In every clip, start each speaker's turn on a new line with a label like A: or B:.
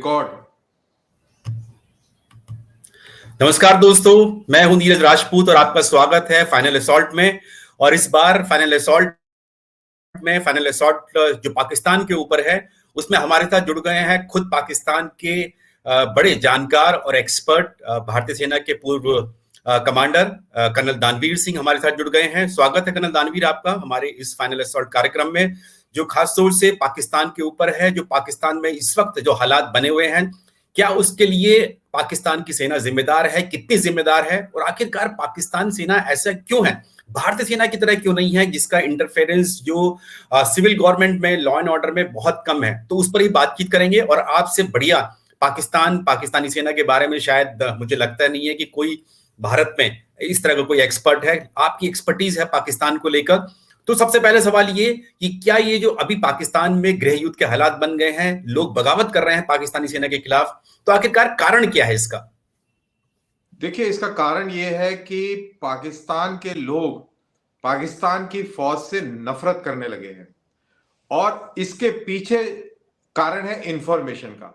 A: Record.
B: नमस्कार दोस्तों, मैं हूं नीरज राजपूत और आपका स्वागत है फाइनल असॉल्ट में। और इस बार फाइनल असॉल्ट जो पाकिस्तान के ऊपर है, उसमें हमारे साथ जुड़ गए हैं खुद पाकिस्तान के बड़े जानकार और एक्सपर्ट, भारतीय सेना के पूर्व कमांडर कर्नल दानवीर सिंह हमारे साथ जुड़ गए हैं। स्वागत है कर्नल दानवीर आपका हमारे इस फाइनल असॉल्ट कार्यक्रम में, जो खास तौर से पाकिस्तान के ऊपर है। जो पाकिस्तान में इस वक्त जो हालात बने हुए हैं, क्या उसके लिए पाकिस्तान की सेना जिम्मेदार है, कितनी जिम्मेदार है, और आखिरकार पाकिस्तान सेना ऐसा क्यों है, भारतीय सेना की तरह क्यों नहीं है, जिसका इंटरफेरेंस जो सिविल गवर्नमेंट में, लॉ एंड ऑर्डर में बहुत कम है। तो उस पर ही बातचीत करेंगे। और आपसे बढ़िया पाकिस्तानी सेना के बारे में शायद मुझे लगता नहीं है कि कोई भारत में इस तरह का कोई एक्सपर्ट है। आपकी एक्सपर्टीज है पाकिस्तान को लेकर। तो सबसे पहले सवाल ये कि क्या ये जो अभी पाकिस्तान में गृह युद्ध के हालात बन गए हैं, लोग बगावत कर रहे हैं पाकिस्तानी सेना के खिलाफ, तो आखिरकार कारण क्या है इसका?
A: देखिए, इसका कारण यह है कि पाकिस्तान के लोग पाकिस्तान की फौज से नफरत करने लगे हैं और इसके पीछे कारण है इंफॉर्मेशन का।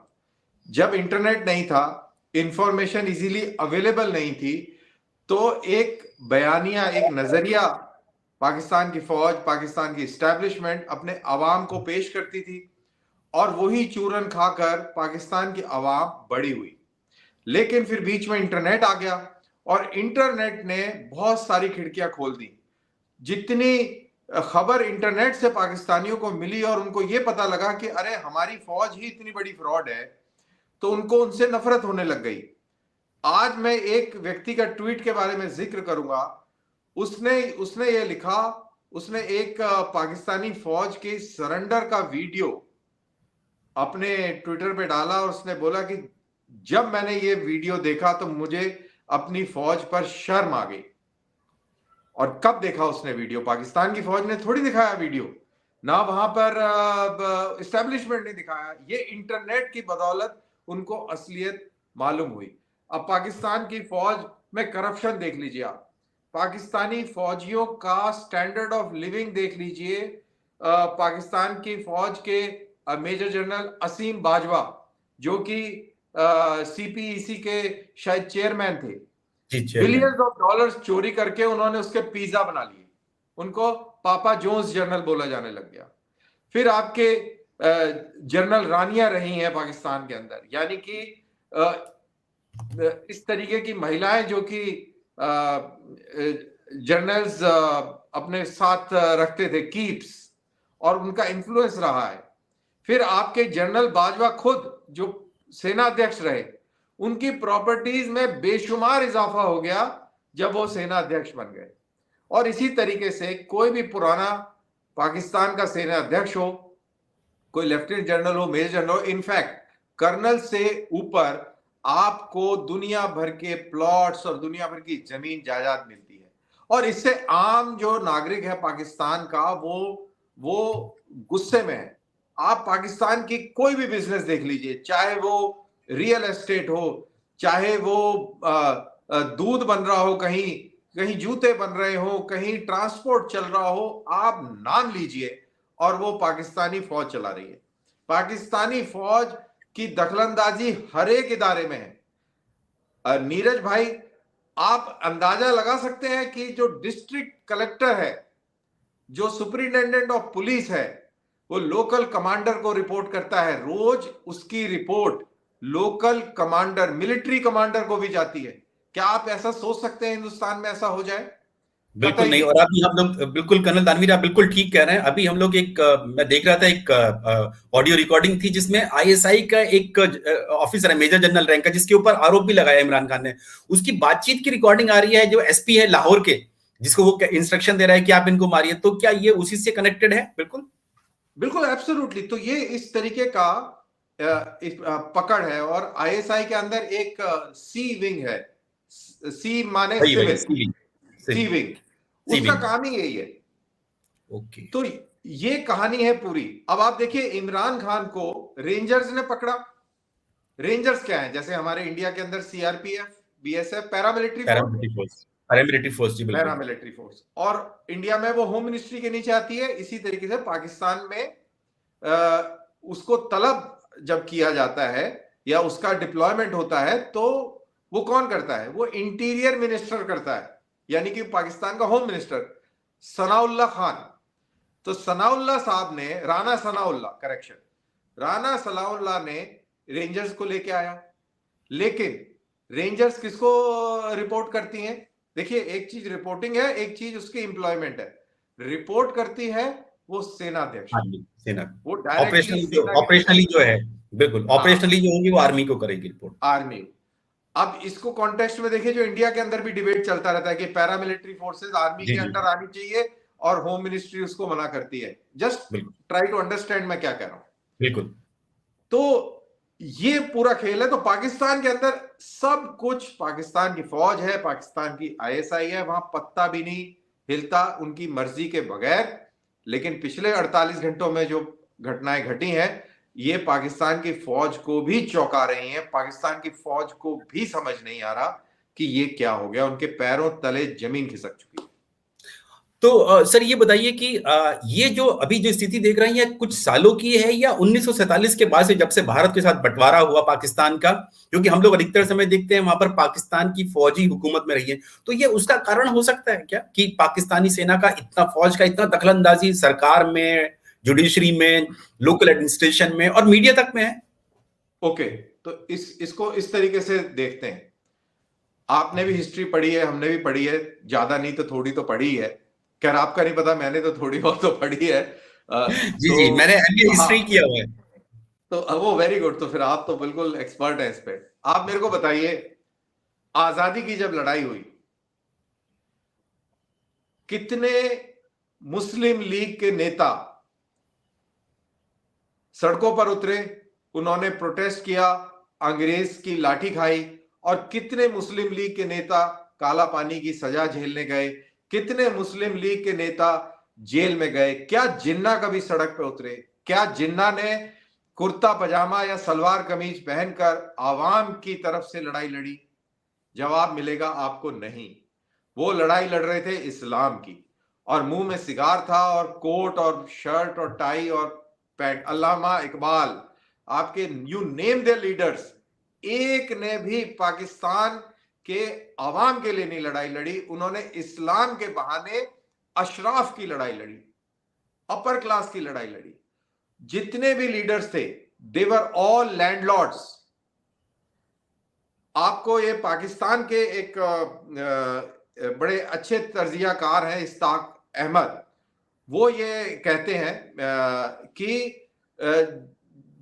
A: जब इंटरनेट नहीं था, इंफॉर्मेशन इजीली अवेलेबल नहीं थी, तो एक बयानिया, एक नजरिया पाकिस्तान की फौज, पाकिस्तान की एस्टैब्लिशमेंट अपने अवाम को पेश करती थी और वही चूरन खाकर पाकिस्तान की अवाम बड़ी हुई। लेकिन फिर बीच में इंटरनेट आ गया और इंटरनेट ने बहुत सारी खिड़कियां खोल दी। जितनी खबर इंटरनेट से पाकिस्तानियों को मिली और उनको यह पता लगा कि अरे हमारी फौज ही इतनी बड़ी फ्रॉड है, तो उनको उनसे नफरत होने लग गई। आज मैं एक व्यक्ति का ट्वीट के बारे में जिक्र करूंगा। उसने ये लिखा, उसने एक पाकिस्तानी फौज के सरेंडर का वीडियो अपने ट्विटर पे डाला और उसने बोला कि जब मैंने ये वीडियो देखा तो मुझे अपनी फौज पर शर्म आ गई। और कब देखा उसने वीडियो? पाकिस्तान की फौज ने थोड़ी दिखाया वीडियो, ना वहां पर एस्टेब्लिशमेंट ने दिखाया। ये इंटरनेट की बदौलत उनको असलियत मालूम हुई। अब पाकिस्तान की फौज में करप्शन देख लीजिए आप, पाकिस्तानी फौजियों का स्टैंडर्ड ऑफ लिविंग देख लीजिए। पाकिस्तान की फौज के मेजर जनरल असीम बाजवा, जो कि सीपीईसी के शायद चेयरमैन थे, बिलियंस ऑफ डॉलर्स चोरी करके उन्होंने उसके पिज्जा बना लिए। उनको पापा जोन्स जनरल बोला जाने लग गया। फिर आपके जनरल रानियां रही हैं पाकिस्तान के अंदर, यानी कि इस तरीके की महिलाएं जो कि जनरल्स अपने साथ रखते थे, कीप्स, और उनका इन्फ्लुएंस रहा है। फिर आपके जनरल बाजवा खुद जो सेना अध्यक्ष रहे, उनकी प्रॉपर्टीज में बेशुमार इजाफा हो गया जब वो सेना अध्यक्ष बन गए। और इसी तरीके से कोई भी पुराना पाकिस्तान का सेना अध्यक्ष हो, कोई लेफ्टिनेंट जनरल हो, मेजर जनरल हो, इनफैक्ट कर्नल से ऊपर आपको दुनिया भर के प्लॉट्स और दुनिया भर की जमीन जायदाद मिलती है। और इससे आम जो नागरिक है पाकिस्तान का, वो गुस्से में है। आप पाकिस्तान की कोई भी बिजनेस देख लीजिए, चाहे वो रियल एस्टेट हो, चाहे वो दूध बन रहा हो, कहीं जूते बन रहे हो, कहीं ट्रांसपोर्ट चल रहा हो, आप नाम लीजिए और वो पाकिस्तानी फौज चला रही है। पाकिस्तानी फौज की दखलंदाजी हर एक इदारे में है। नीरज भाई, आप अंदाजा लगा सकते हैं कि जो डिस्ट्रिक्ट कलेक्टर है, जो सुपरिटेंडेंट ऑफ पुलिस है, वो लोकल कमांडर को रिपोर्ट करता है। रोज उसकी report local commander, military commander को भी जाती है। क्या आप ऐसा सोच सकते हैं हिंदुस्तान में ऐसा हो जाए?
B: बिल्कुल नहीं। और अभी हम लोग, बिल्कुल कर्नल दानवीर, आप बिल्कुल ठीक कह रहे हैं। अभी हम लोग मैं देख रहा था एक ऑडियो रिकॉर्डिंग थी जिसमें आईएसआई का एक ऑफिसर है, मेजर जनरल रैंक का, जिसके ऊपर आरोप भी लगाया इमरान खान ने। उसकी बातचीत की रिकॉर्डिंग आ रही है, जो एसपी है लाहौर के, जिसको वो इंस्ट्रक्शन दे रहा है कि आप इनको मारिए। तो क्या ये उसी से कनेक्टेड है? बिल्कुल
A: बिल्कुल, एब्सोल्युटली। तो ये इस तरीके का पकड़ है। और आईएसआई के अंदर एक सी विंग है, सी माने सिविल, सी विंग, उसका काम ही यही है।
B: ओके।
A: तो ये कहानी है पूरी। अब आप देखिए, इमरान खान को रेंजर्स ने पकड़ा। रेंजर्स क्या है? जैसे हमारे इंडिया के अंदर सीआरपीएफ, बीएसएफ, पैरामिलिट्री फोर्स,
B: जी बिल्कुल,
A: पैरामिलिट्री फोर्स। और इंडिया में वो होम मिनिस्ट्री के नीचे आती है। इसी तरीके से पाकिस्तान में उसको तलब जब किया जाता है या उसका डिप्लॉयमेंट होता है, तो वो कौन करता है? वो इंटीरियर मिनिस्टर करता है, यानी कि पाकिस्तान का होम मिनिस्टर सनाउल्लाह खान। तो सनाउल्लाह साहब ने, राणा सनाउल्लाह, करेक्शन, राणा सनाउल्लाह ने रेंजर्स को लेके आया। लेकिन रेंजर्स किसको रिपोर्ट करती हैं? देखिए, एक चीज रिपोर्टिंग है, एक चीज उसकी एम्प्लॉयमेंट है। रिपोर्ट करती है वो सेनाध्यक्ष,
B: हाँ जी, सेना,
A: वो डायरेक्टली
B: ऑपरेशनली जो
A: सेना के रिपोर्ट,
B: ऑपरेशनली जो है, बिल्कुल
A: हाँ,
B: ऑपरेशनली जो होगी वो आर्मी को करेगी रिपोर्ट।
A: आर्मी। अब इसको कॉन्टेक्स्ट में देखिए, जो इंडिया के अंदर भी डिबेट चलता रहता है कि पैरामिलिट्री फोर्सेस आर्मी
B: जी
A: के
B: जी,
A: अंडर आनी चाहिए और होम मिनिस्ट्री उसको मना करती है। जस्ट
B: बिल्कुल
A: ट्राई टू अंडरस्टैंड मैं क्या कह रहा हूं।
B: बिल्कुल।
A: तो ये पूरा खेल है। तो पाकिस्तान के अंदर सब कुछ, पाकिस्तान की फौज है, पाकिस्तान की आईएसआई है, वहां पत्ता भी नहीं हिलता उनकी मर्जी के बगैर। लेकिन पिछले 48 घंटों में जो घटनाएं घटी हैं, ये पाकिस्तान की फौज को भी चौंका रही हैं। पाकिस्तान की फौज को भी समझ नहीं आ रहा कि ये क्या हो गया। उनके पैरों तले जमीन खिसक चुकी है।
B: तो सर ये बताइए कि ये जो अभी जो स्थिति देख रहे हैं, ये कुछ सालों की है या 1947 के बाद से, जब से भारत के साथ बंटवारा हुआ पाकिस्तान का, क्योंकि हम लोग अधिकतर समय देखते हैं वहां पर पाकिस्तान की फौजी हुकूमत में रही है, तो ये उसका कारण हो सकता है क्या कि पाकिस्तानी सेना का इतना, फौज का इतना दखलंदाजी सरकार में, जुडिशरी में, लोकल एडमिनिस्ट्रेशन में और मीडिया तक में है?
A: ओके, तो इसको इस तरीके से देखते हैं। आपने भी हिस्ट्री पढ़ी है, हमने भी पढ़ी है, ज्यादा नहीं तो थोड़ी तो पढ़ी है। खैर आपका नहीं पता, मैंने तो थोड़ी बहुत तो पढ़ी है।
B: जी जी, मैंने एमए
A: हाँ,
B: हिस्ट्री किया हुआ है।
A: तो वो वेरी गुड। तो फिर आप तो बिल्कुल एक्सपर्ट हैं इस पे। आप मेरे को बताइए, आजादी की जब लड़ाई हुई, कितने मुस्लिम लीग के नेता सड़कों पर उतरे, उन्होंने प्रोटेस्ट किया, अंग्रेज की लाठी खाई, और कितने मुस्लिम लीग के नेता काला पानी की सजा झेलने गए, कितने मुस्लिम लीग के नेता जेल में गए? क्या जिन्ना कभी सड़क पे उतरे? क्या जिन्ना ने कुर्ता पजामा या सलवार कमीज पहनकर आवाम की तरफ से लड़ाई लड़ी? जवाब मिलेगा आपको, नहीं। वो लड़ाई लड़ रहे थे इस्लाम की, और मुंह में सिगार था और कोट और शर्ट और टाई और पैंट। अल्लामा इकबाल, आपके, यू नेम द लीडर्स, एक ने भी पाकिस्तान के आवाम के लिए नहीं लड़ाई लड़ी। उन्होंने इस्लाम के बहाने अशराफ की लड़ाई लड़ी, अपर क्लास की लड़ाई लड़ी। जितने भी लीडर्स थे, दे वर ऑल लैंडलॉर्ड्स। आपको ये पाकिस्तान के एक बड़े अच्छे तर्जियाकार हैं, इस्ताक अहमद, वो ये कहते हैं कि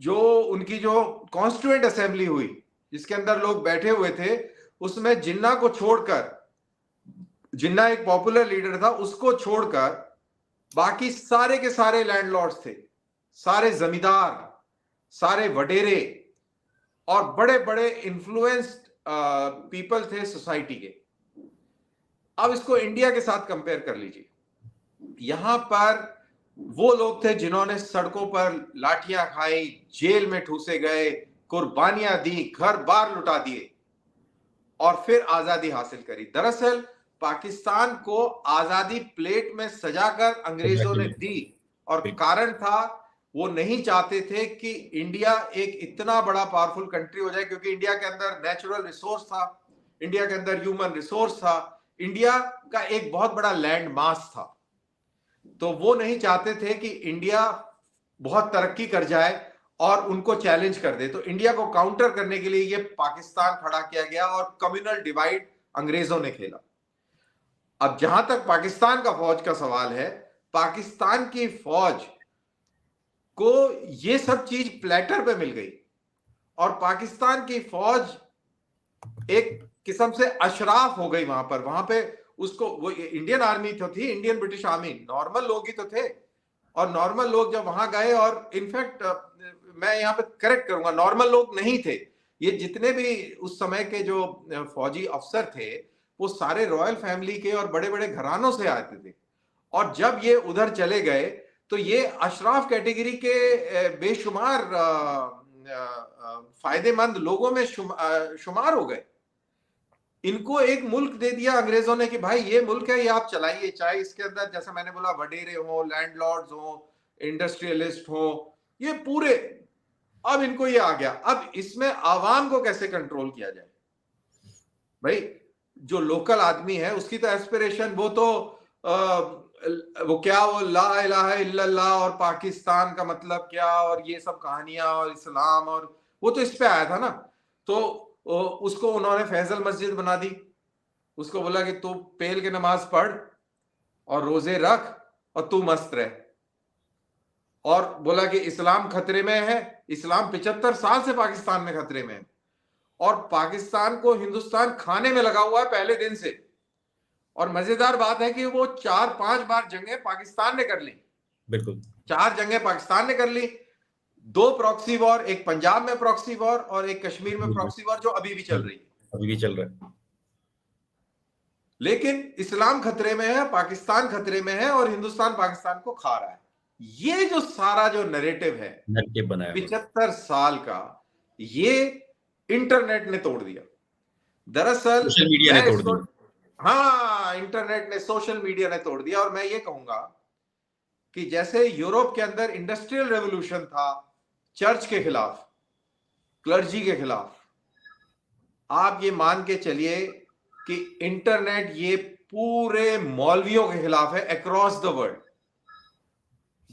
A: जो उनकी जो कॉन्स्टिट्यूएंट असेंबली हुई, जिसके अंदर लोग बैठे हुए थे, उसमें जिन्ना को छोड़कर, जिन्ना एक पॉपुलर लीडर था, उसको छोड़कर बाकी सारे के सारे लैंडलॉर्ड्स थे, सारे जमींदार, सारे वडेरे और बड़े बड़े इन्फ्लुएंस्ड पीपल थे सोसाइटी के। अब इसको इंडिया के साथ कंपेयर कर लीजिए। यहां पर वो लोग थे जिन्होंने सड़कों पर लाठियां खाई, जेल में ठूसे गए, कुर्बानियां दी, घर बार लुटा दिए, और फिर आजादी हासिल करी। दरअसल पाकिस्तान को आजादी प्लेट में सजाकर अंग्रेजों ने दी, और कारण था वो नहीं चाहते थे कि इंडिया एक इतना बड़ा पावरफुल कंट्री हो जाए, क्योंकि इंडिया के अंदर नेचुरल रिसोर्स था, इंडिया के अंदर ह्यूमन रिसोर्स था, इंडिया का एक बहुत बड़ा लैंड मास था। तो वो नहीं चाहते थे कि इंडिया बहुत तरक्की कर जाए और उनको चैलेंज कर दे। तो इंडिया को काउंटर करने के लिए ये पाकिस्तान खड़ा किया गया, और कम्युनल डिवाइड अंग्रेजों ने खेला। अब जहां तक पाकिस्तान का फौज का सवाल है, पाकिस्तान की फौज को ये सब चीज प्लेटर पे मिल गई, और पाकिस्तान की फौज एक किस्म से अशराफ हो गई वहां पे उसको। वो इंडियन आर्मी तो थी, इंडियन ब्रिटिश आर्मी, नॉर्मल लोग ही तो थे। और नॉर्मल लोग जब वहां गए, और इनफैक्ट मैं यहाँ पे करेक्ट करूंगा, नॉर्मल लोग नहीं थे ये। जितने भी उस समय के जो फौजी अफसर थे, वो सारे रॉयल फैमिली के और बड़े बड़े घरानों से आते थे। और जब ये उधर चले गए, तो ये अशराफ कैटेगरी के बेशुमार फायदेमंद लोगों में शुमार हो गए। इनको एक मुल्क दे दिया अंग्रेजों ने कि भाई ये मुल्क है, ये आप चलाइए। चाहे इसके अंदर, जैसे मैंने बोला, वडेरे हो, लैंडलॉर्ड्स हो, इंडस्ट्रियलिस्ट हो, ये पूरे अब इनको ये आ गया, अब इसमें आवाम को कैसे कंट्रोल किया जाए। भाई जो लोकल आदमी है उसकी तो एस्पिरेशन, वो तो वो क्या, वो ला इलाहा इल्लल्लाह और पाकिस्तान का मतलब क्या और ये सब कहानियां और इस्लाम, और वो तो इस पे आया था ना। तो उसको उन्होंने फैजल मस्जिद बना दी, उसको बोला कि तू पेल के नमाज पढ़ और रोजे रख और तू मस्त रह, और बोला कि इस्लाम खतरे में है। इस्लाम 75 साल से पाकिस्तान में खतरे में है, और पाकिस्तान को हिंदुस्तान खाने में लगा हुआ है पहले दिन से। और मजेदार बात है कि वो 4-5 बार जंगें पाकिस्तान ने कर ली,
B: बिल्कुल
A: 4 जंगें पाकिस्तान ने कर ली, 2 प्रॉक्सी वॉर, एक पंजाब में प्रॉक्सी वॉर और एक कश्मीर में प्रॉक्सी वॉर जो अभी भी चल रही है,
B: अभी भी चल रहा है।
A: लेकिन इस्लाम खतरे में है, पाकिस्तान खतरे में है और हिंदुस्तान पाकिस्तान को खा रहा है। ये जो सारा जो नैरेटिव है
B: नैरेटिव बनाया
A: 75 साल का, ये इंटरनेट ने तोड़ दिया। दरअसल
B: सोशल मीडिया ने तोड़ दिया।
A: हाँ, इंटरनेट ने, सोशल मीडिया ने तोड़ दिया। और मैं ये कहूंगा कि जैसे यूरोप के अंदर इंडस्ट्रियल रेवोल्यूशन था चर्च के खिलाफ, क्लर्जी के खिलाफ, आप ये मान के चलिए कि इंटरनेट ये पूरे मौलवियों के खिलाफ है अक्रॉस द वर्ल्ड।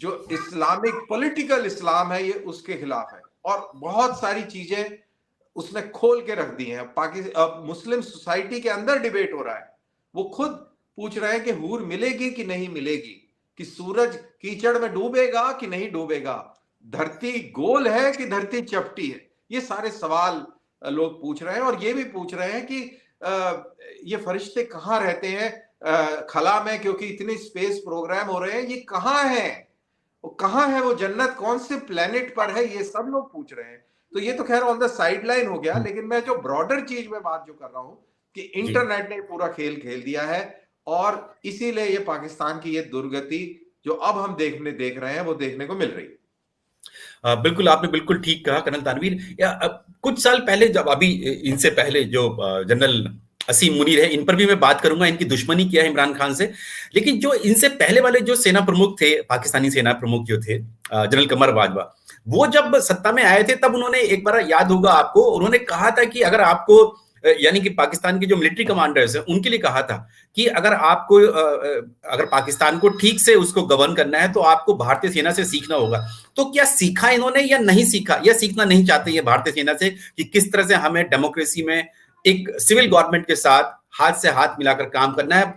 A: जो इस्लामिक पॉलिटिकल इस्लाम है ये उसके खिलाफ है, और बहुत सारी चीजें उसने खोल के रख दी हैं। पाकिस्तान मुस्लिम सोसाइटी के अंदर डिबेट हो रहा है, वो खुद पूछ रहे हैं कि हूर मिलेगी कि नहीं मिलेगी, कि सूरज कीचड़ में डूबेगा कि नहीं डूबेगा, धरती गोल है कि धरती चपटी है। ये सारे सवाल लोग पूछ रहे हैं, और ये भी पूछ रहे हैं कि ये फरिश्ते कहाँ रहते हैं खला में, क्योंकि इतने स्पेस प्रोग्राम हो रहे हैं, ये कहाँ है, कहाँ है वो जन्नत, कौन से प्लेनेट पर है, ये सब लोग पूछ रहे हैं। तो ये तो खैर ऑन द साइडलाइन हो गया, लेकिन मैं जो ब्रॉडर चीज में बात जो कर रहा हूं कि इंटरनेट ने पूरा खेल खेल दिया है, और इसीलिए ये पाकिस्तान की ये दुर्गति जो अब हम देख रहे हैं वो देखने को मिल रही है।
B: बिल्कुल, आपने बिल्कुल ठीक कहा कर्नल तानवीर। कुछ साल पहले, जब अभी इनसे पहले जो जनरल असीम मुनीर है, इन पर भी मैं बात करूंगा, इनकी दुश्मनी क्या है इमरान खान से। लेकिन जो इनसे पहले वाले जो सेना प्रमुख थे, पाकिस्तानी सेना प्रमुख जो थे, जनरल कमर बाजवा, वो जब सत्ता में आए थे तब उन्होंने, एक बार याद होगा आपको, उन्होंने कहा था कि अगर आपको, यानी कि पाकिस्तान के जो मिलिट्री कमांडर्स हैं उनके लिए कहा था कि अगर आपको, अगर पाकिस्तान को ठीक से उसको गवर्न करना है तो आपको भारतीय सेना से सीखना होगा। तो क्या सीखा इन्होंने या नहीं सीखा, या सीखना नहीं चाहते ये भारतीय सेना से कि किस तरह से हमें डेमोक्रेसी में एक सिविल गवर्नमेंट के साथ हाथ से हाथ मिलाकर काम करना है,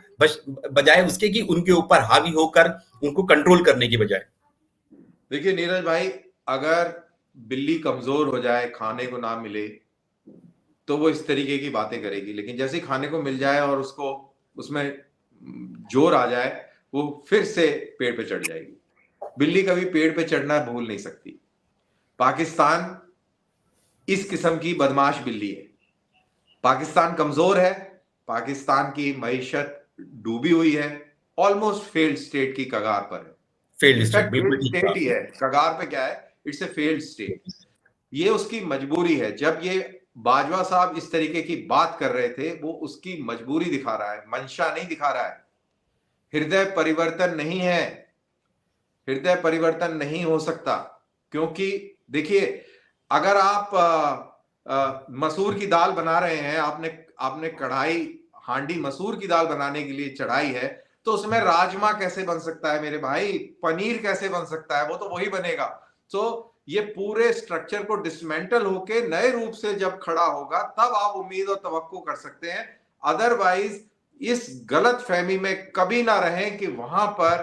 B: बजाय उसके कि उनके ऊपर हावी होकर उनको कंट्रोल करने की बजाय।
A: देखिए नीरज भाई, अगर बिल्ली कमजोर हो जाए, खाने को ना मिले, तो वो इस तरीके की बातें करेगी, लेकिन जैसे ही खाने को मिल जाए और उसको उसमें जोर आ जाए, वो फिर से पेड़ पे चढ़ जाएगी। बिल्ली कभी पेड़ पे चढ़ना भूल नहीं सकती। पाकिस्तान इस किस्म की बदमाश बिल्ली है। पाकिस्तान कमजोर है, पाकिस्तान की मईशत डूबी हुई है, ऑलमोस्ट फेल्ड स्टेट की कगार पर है।
B: फेल्ड स्टेट, बिल्कुल
A: स्टेट ही है, कगार पे क्या है, इट्स ए फेल्ड स्टेट। ये उसकी मजबूरी है। जब ये बाजवा साहब इस तरीके की बात कर रहे थे, वो उसकी मजबूरी दिखा रहा है, मंशा नहीं दिखा रहा है। हृदय परिवर्तन नहीं है, हृदय परिवर्तन नहीं हो सकता, क्योंकि देखिए, अगर आप मसूर की दाल बना रहे हैं, आपने कढ़ाई, हांडी मसूर की दाल बनाने के लिए चढ़ाई है, तो उसमें राजमा कैसे बन सकता है मेरे भाई, पनीर कैसे बन सकता है, वो तो वही बनेगा। तो ये पूरे स्ट्रक्चर को डिसमेंटल होके नए रूप से जब खड़ा होगा, तब आप उम्मीद और तवक्को कर सकते हैं। अदरवाइज इस गलत फहमी में कभी ना रहें कि वहां पर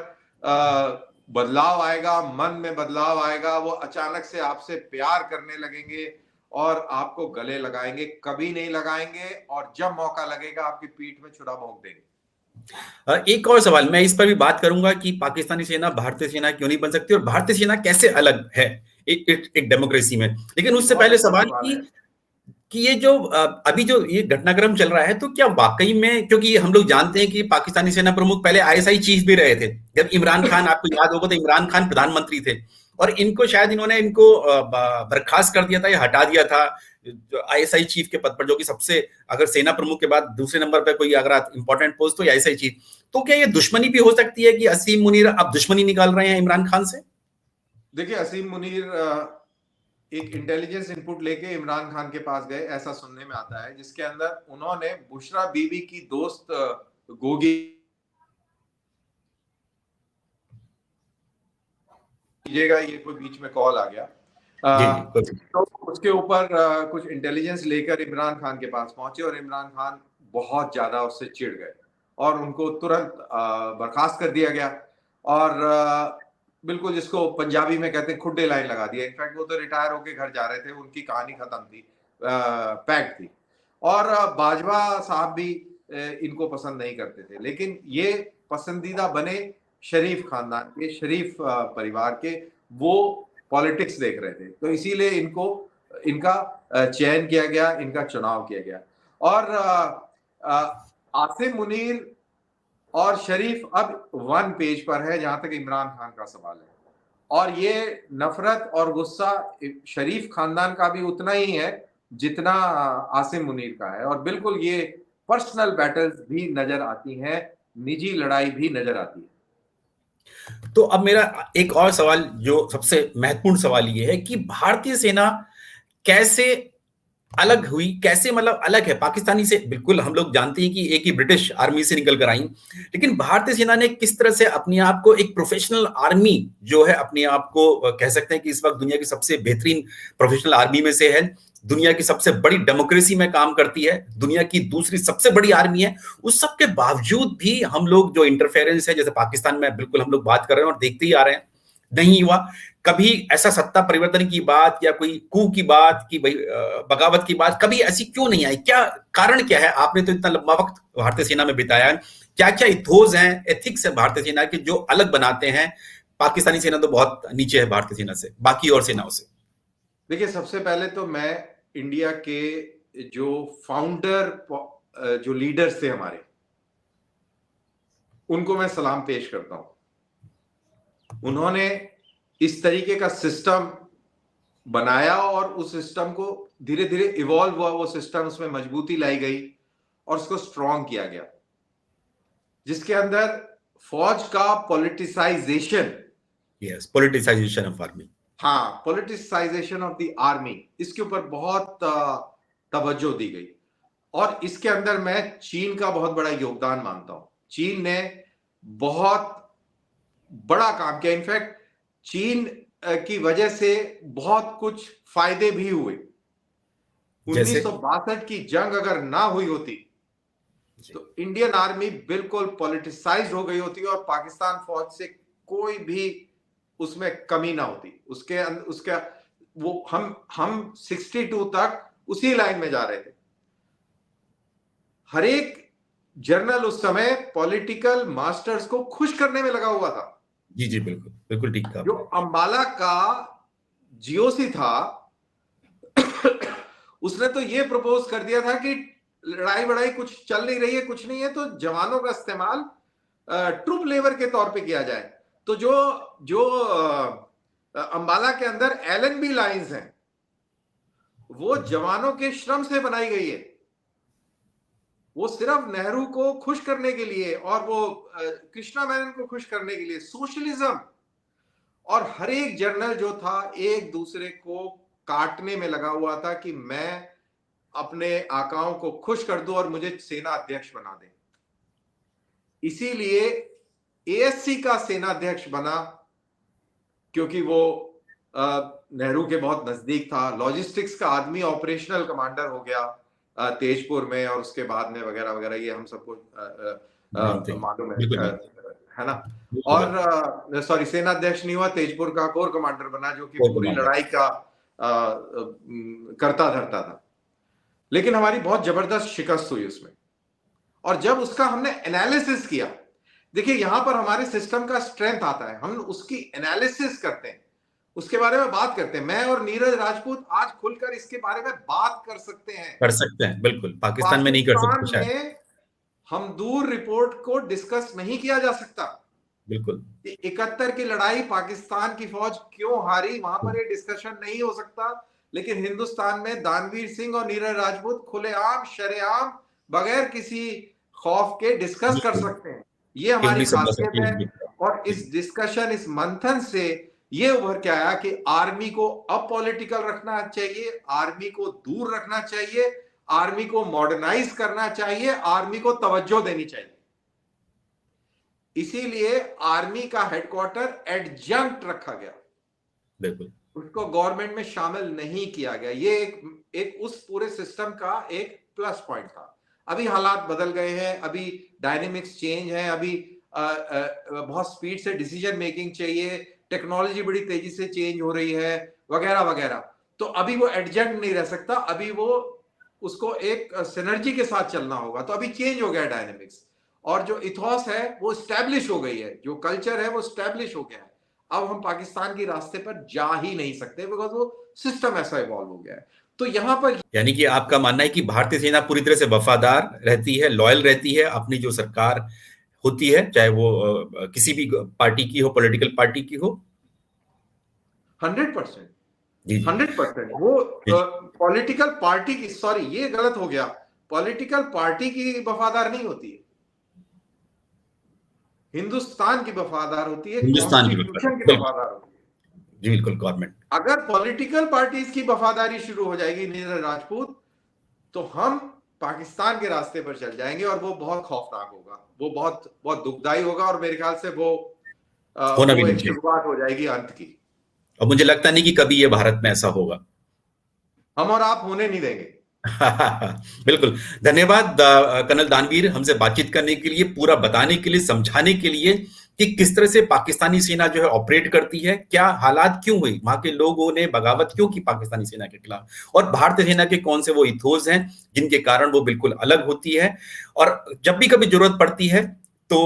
A: बदलाव आएगा, मन में बदलाव आएगा, वो अचानक से आपसे प्यार करने लगेंगे और आपको गले लगाएंगे। कभी नहीं लगाएंगे, और जब मौका लगेगा आपकी पीठ में छुरा भोंक देंगे।
B: एक और सवाल, मैं इस पर भी बात करूंगा कि पाकिस्तानी सेना भारतीय सेना क्यों नहीं बन सकती और भारतीय सेना कैसे अलग है एक डेमोक्रेसी में। लेकिन उससे पहले सवाल कि ये जो अभी जो ये घटनाक्रम चल रहा है, तो क्या वाकई में, क्योंकि हम लोग जानते हैं कि पाकिस्तानी सेना प्रमुख पहले आईएसआई चीफ भी रहे थे। जब इमरान खान, आपको याद होगा तो इमरान खान प्रधानमंत्री थे, और इनको शायद इन्होंने इनको बर्खास्त कर दिया था या हटा दिया था आईएसआई चीफ के पद पर, जो कि सबसे, अगर सेना प्रमुख के बाद दूसरे नंबर पर कोई अगर इंपॉर्टेंट पोस्ट तो आईएसआई चीफ। तो क्या ये दुश्मनी भी हो सकती है कि असीम मुनीर अब दुश्मनी निकाल रहे हैं इमरान खान से?
A: देखिए, असीम मुनीर एक इंटेलिजेंस इनपुट लेके इमरान खान के पास गए, ऐसा सुनने में आता है, जिसके अंदर उन्होंने बुशरा बीबी की दोस्त गोगी, कीजिएगा ये कोई बीच में कॉल आ गया,
B: जी जी
A: तो उसके ऊपर कुछ इंटेलिजेंस लेकर इमरान खान के पास पहुंचे और इमरान खान बहुत ज्यादा उससे चिढ़ गए और उनको तुरंत बर्खास्त कर दिया गया और बिल्कुल जिसको पंजाबी में कहते हैं खुड्डे लाइन लगा दिया। इनफैक्ट वो तो रिटायर होके घर जा रहे थे, उनकी कहानी खत्म थी, पैक थी। और बाजवा साहब भी इनको पसंद नहीं करते थे, लेकिन ये पसंदीदा बने शरीफ खानदान के, शरीफ परिवार के, वो पॉलिटिक्स देख रहे थे, तो इसीलिए इनका चयन किया गया, इनका चुनाव किया गया। और आसिम मुनीर और शरीफ अब वन पेज पर है जहां तक इमरान खान का सवाल है, और ये नफरत और गुस्सा शरीफ खानदान का भी उतना ही है जितना आसिम मुनीर का है, और बिल्कुल ये पर्सनल बैटल्स भी नजर आती हैं, निजी लड़ाई भी नजर आती है।
B: तो अब मेरा एक और सवाल, जो सबसे महत्वपूर्ण सवाल ये है कि भारतीय सेना कैसे अलग हुई, कैसे मतलब अलग है पाकिस्तानी से। बिल्कुल हम लोग जानते हैं कि एक ही ब्रिटिश आर्मी से निकल कर आई, लेकिन भारतीय सेना ने किस तरह से अपने आप को एक प्रोफेशनल आर्मी जो है, अपने आप को कह सकते हैं कि इस वक्त दुनिया की सबसे बेहतरीन प्रोफेशनल आर्मी में से है, दुनिया की सबसे बड़ी डेमोक्रेसी में काम करती है, दुनिया की दूसरी सबसे बड़ी आर्मी है। उस सब के बावजूद भी हम लोग जो इंटरफेरेंस है, जैसे पाकिस्तान में बिल्कुल हम लोग बात कर रहे हैं और देखते ही आ रहे हैं, नहीं हुआ कभी ऐसा सत्ता परिवर्तन की बात या कोई कू की बात की, बगावत की बात कभी ऐसी क्यों नहीं आई? क्या कारण क्या है? आपने तो इतना लंबा वक्त भारतीय सेना में बिताया है, क्या क्या इथोज हैं, एथिक्स है भारतीय सेना के जो अलग बनाते हैं? पाकिस्तानी सेना तो बहुत नीचे है भारतीय सेना से, बाकी और सेनाओं से।
A: देखिए, सबसे पहले तो मैं इंडिया के जो फाउंडर, जो लीडर्स थे हमारे, उनको मैं सलाम पेश करता हूं। उन्होंने इस तरीके का सिस्टम बनाया और उस सिस्टम को धीरे धीरे इवॉल्व हुआ, वो सिस्टम, उसमें मजबूती लाई गई और उसको स्ट्रॉन्ग किया गया, जिसके अंदर फौज का politicisation,
B: yes, politicisation of army,
A: हाँ, पॉलिटिसाइजेशन ऑफ द आर्मी, इसके ऊपर बहुत तवज्जो दी गई। और इसके अंदर मैं चीन का बहुत बड़ा योगदान मानता हूं। चीन ने बहुत बड़ा काम किया। इनफैक्ट चीन की वजह से बहुत कुछ फायदे भी हुए। 1962 की जंग अगर ना हुई होती तो इंडियन आर्मी बिल्कुल पॉलिटिसाइज्ड हो गई होती और पाकिस्तान फौज से कोई भी उसमें कमी ना होती। उसके वो हम 62 तक उसी लाइन में जा रहे थे। हर एक जर्नल उस समय पॉलिटिकल मास्टर्स को खुश करने में लगा हुआ था।
B: जी जी, बिल्कुल बिल्कुल ठीक कहा।
A: जो अंबाला का जीओसी था उसने तो ये प्रपोज कर दिया था कि लड़ाई बड़ाई कुछ चल नहीं रही है, कुछ नहीं है, तो जवानों का इस्तेमाल ट्रूप लेबर के तौर पे किया जाए। तो जो जो अंबाला के अंदर एलएनबी लाइंस हैं, वो जवानों के श्रम से बनाई गई है। वो सिर्फ नेहरू को खुश करने के लिए और वो कृष्णा मेनन को खुश करने के लिए, सोशलिज्म। और हर एक जर्नल जो था एक दूसरे को काटने में लगा हुआ था कि मैं अपने आकाओं को खुश कर दूं और मुझे सेना अध्यक्ष बना दें। इसीलिए एएससी का सेना अध्यक्ष बना, क्योंकि वो नेहरू के बहुत नजदीक था। लॉजिस्टिक्स का आदमी ऑपरेशनल कमांडर हो गया तेजपुर में, और उसके बाद में वगैरह वगैरह, ये हम सबको मालूम है ना। और सॉरी, सेना अध्यक्ष नहीं हुआ, तेजपुर का कोर कमांडर बना, जो कि पूरी लड़ाई का करता धरता था। लेकिन हमारी बहुत जबरदस्त शिकस्त हुई उसमें। और जब उसका हमने एनालिसिस किया, देखिए यहां पर हमारे सिस्टम का स्ट्रेंथ आता है, हम उसकी एनालिसिस करते हैं, उसके बारे में बात करते हैं। मैं और नीरज राजपूत आज खुलकर इसके बारे में बात कर सकते हैं,
B: बिल्कुल। पाकिस्तान में नहीं कर सकते शायद।
A: में हम दूर रिपोर्ट को डिस्कस नहीं किया जा सकता।
B: बिल्कुल।
A: 71 की लड़ाई पाकिस्तान की फौज क्यों हारी, वहां पर ये डिस्कशन नहीं हो सकता। लेकिन हिंदुस्तान में दानवीर सिंह और नीरज राजपूत खुलेआम, शरेआम, बगैर किसी खौफ के डिस्कस कर सकते हैं। ये हमारी खासियत है। और इस डिस्कशन, इस मंथन से ये उभर के आया कि आर्मी को अपॉलिटिकल रखना चाहिए, आर्मी को दूर रखना चाहिए, आर्मी को मॉडर्नाइज करना चाहिए, आर्मी को तवज्जो देनी चाहिए। इसीलिए आर्मी का हेडक्वार्टर एडजंक्ट रखा गया,
B: बिल्कुल,
A: उसको गवर्नमेंट में शामिल नहीं किया गया। ये एक उस पूरे सिस्टम का एक प्लस पॉइंट था। अभी हालात बदल गए हैं, अभी डायनेमिक्स चेंज है, अभी बहुत स्पीड से डिसीजन मेकिंग चाहिए, टेक्नोलॉजी बड़ी तेजी से चेंज हो रही है वगैरह वगैरह। तो अभी वो एडजंक्ट नहीं रह सकता, अभी वो उसको एक सिनर्जी के साथ चलना होगा। तो अभी चेंज हो गया डायनेमिक्स, और जो इथॉस है वो स्टैब्लिश हो गई है, जो कल्चर है वो स्टैब्लिश हो गया है। अब हम पाकिस्तान के रास्ते पर जा ही नहीं सकते, बिकॉज वो सिस्टम ऐसा इवॉल्व हो गया है। तो यहाँ पर
B: यानी कि आपका मानना है कि भारतीय सेना पूरी तरह से वफादार रहती है, लॉयल रहती है अपनी जो सरकार होती है, चाहे वो किसी भी पार्टी की हो, पॉलिटिकल पार्टी की हो।
A: 100%,
B: जी
A: 100% वो पॉलिटिकल पार्टी की, सॉरी ये गलत हो गया, पॉलिटिकल पार्टी की वफादार नहीं होती है, हिंदुस्तान की वफादार होती है,
B: हिंदुस्तान की
A: कॉन्स्टिट्यूशन की वफादार होती है।
B: जी बिल्कुल, गवर्नमेंट।
A: अगर पॉलिटिकल पार्टीज की वफादारी शुरू हो जाएगी नीरज राजपूत, तो हम पाकिस्तान के रास्ते पर चल जाएंगे, और वो बहुत खौफनाक होगा, वो बहुत बहुत दुखदाई होगा, और मेरे ख्याल से वो एक शुरुआत हो जाएगी अंत की।
B: और मुझे लगता नहीं कि कभी ये भारत में ऐसा होगा,
A: हम और आप होने नहीं देंगे।
B: बिल्कुल। धन्यवाद कर्नल दानवीर, हमसे बातचीत करने के लिए, पूरा बताने के लिए, समझाने के लिए कि किस तरह से पाकिस्तानी सेना जो है ऑपरेट करती है, क्या हालात क्यों हुई, वहां के लोगों ने बगावत क्यों की पाकिस्तानी सेना के खिलाफ, और भारतीय सेना के कौन से वो इथोस हैं जिनके कारण वो बिल्कुल अलग होती है। और जब भी कभी जरूरत पड़ती है तो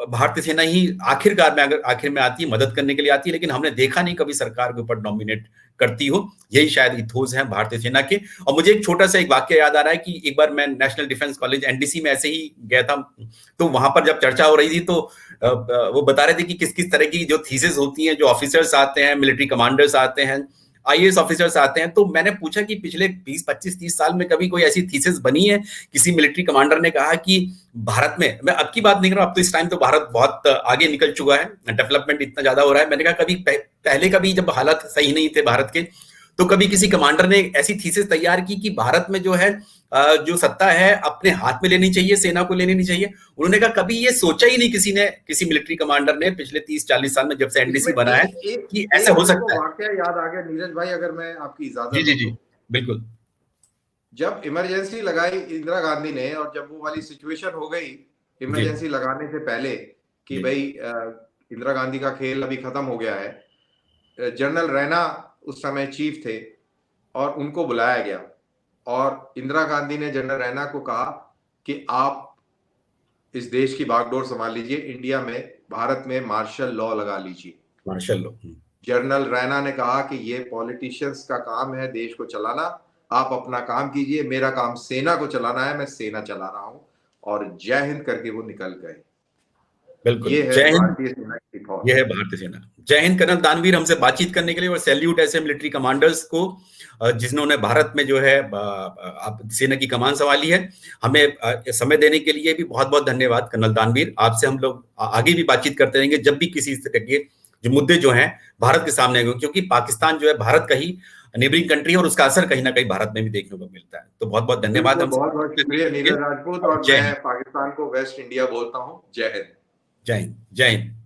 B: भारतीय सेना ही आखिर में आती है, मदद करने के लिए आती है, लेकिन हमने देखा नहीं कभी सरकार के ऊपर डोमिनेट करती हो। यही शायद इथोस हैं भारतीय सेना के। और मुझे एक छोटा सा एक वाक्य याद आ रहा है कि एक बार मैं नेशनल डिफेंस कॉलेज एनडीसी में ऐसे ही गया था, तो वहां पर जब चर्चा हो रही थी तो वो बता रहे थे कि किस किस तरह की जो थीसिस होती हैं, जो ऑफिसर्स आते हैं, मिलिट्री कमांडर्स आते हैं, आईएएस ऑफिसर्स आते हैं। तो मैंने पूछा कि पिछले 20, 25, 30 साल में कभी कोई ऐसी थीसिस बनी है? किसी मिलिट्री कमांडर ने कहा कि भारत में, मैं अब की बात नहीं कर रहा, अब तो इस टाइम तो भारत बहुत आगे निकल चुका है, डेवलपमेंट इतना ज्यादा हो रहा है। मैंने कहा कभी पहले कभी जब हालात सही नहीं थे भारत के, तो कभी किसी कमांडर ने ऐसी थीसिस तैयार की कि भारत में जो है जो सत्ता है अपने हाथ में लेनी चाहिए, सेना को लेनी नहीं चाहिए? उन्होंने कहा कभी ये सोचा ही नहीं किसी ने, किसी मिलिट्री कमांडर ने पिछले 30-40 साल में जब से एनडीसी बना है कि ऐसा हो सकता है।
A: वाकया याद आ गया नीरज भाई, अगर मैं आपकी इजाजत
B: जी जी जी बिल्कुल।
A: जब इमरजेंसी लगाई इंदिरा गांधी ने, और जब वो वाली सिचुएशन हो गई इमरजेंसी लगाने से पहले कि भाई इंदिरा गांधी का खेल अभी खत्म हो गया है, जनरल रैना उस समय चीफ थे, और उनको बुलाया गया, और इंदिरा गांधी ने जनरल रैना को कहा कि आप इस देश की बागडोर संभाल लीजिए, इंडिया में, भारत में मार्शल लॉ लगा लीजिए।
B: Martial law.
A: जनरल रैना ने कहा कि ये पॉलिटिशियंस का काम है देश को चलाना, आप अपना काम कीजिए, मेरा काम सेना को चलाना है, मैं सेना चला रहा हूं, और जय हिंद करके वो निकल गए।
B: बिल्कुल,
A: ये है भारतीय सेना की फौज,
B: ये है भारतीय सेना। जय हिंद कर्नल दानवीर, हमसे बातचीत करने के लिए, और सैल्यूट ऐसे मिलिट्री कमांडर्स को जिन्होंने भारत में जो है सेना की कमान संभाली है। हमें समय देने के लिए भी बहुत बहुत धन्यवाद कर्नल दानवीर। आपसे हम लोग आगे भी बातचीत करते रहेंगे जब भी किसी तरह के जो मुद्दे जो हैं भारत के सामने आएंगे, क्योंकि पाकिस्तान जो है भारत का ही नेबरिंग कंट्री है, और उसका असर कहीं ना कहीं भारत में भी देखने को मिलता है। तो बहुत बहुत धन्यवाद।
A: बहुत बहुत शुक्रिया नीरज राजपूत, और मैं पाकिस्तान को वेस्ट इंडिया बोलता हूँ। जय हिंद।
B: जय हिंद। जय हिंद।